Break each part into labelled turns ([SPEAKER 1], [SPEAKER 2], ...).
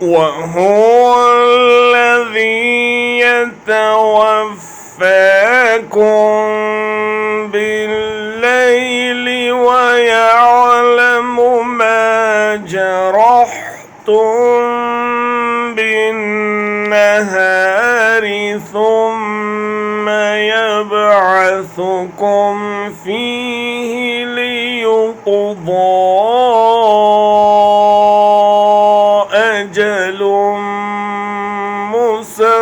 [SPEAKER 1] وهو الذي يتوفاكم بالليل ويعلم ما جرحتم بالنهار ثم يبعثكم فيه ليقضى أجل مسمى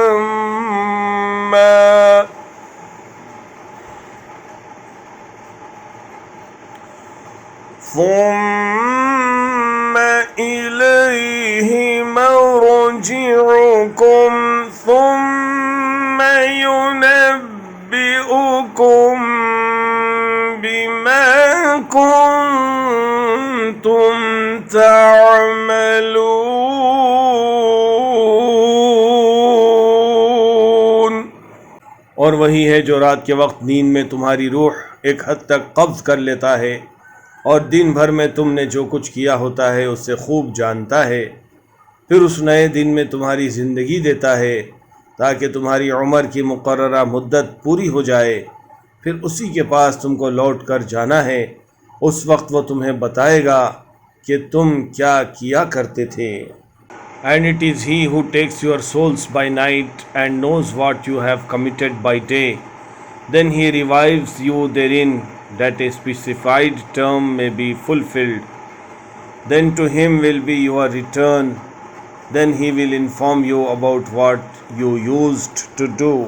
[SPEAKER 1] ثم إليه مرجعكم ثم ينبئكم بما كنتم تعملون।
[SPEAKER 2] और वही है जो रात के वक्त नींद में तुम्हारी रूह एक हद तक कब्ज़ कर लेता है और दिन भर में तुमने जो कुछ किया होता है उससे खूब जानता है। फिर उस नए दिन में तुम्हारी ज़िंदगी देता है ताकि तुम्हारी उम्र की मुकर्ररा मुद्दत पूरी हो जाए। फिर उसी के पास तुमको लौट कर जाना है। उस वक्त वो तुम्हें बताएगा कि तुम क्या किया करते थे। And it is he who takes your souls by night and knows what you have committed by day. Then he revives you therein, that a specified term may be fulfilled. Then to him will be your return. Then he will inform you about what you used to do.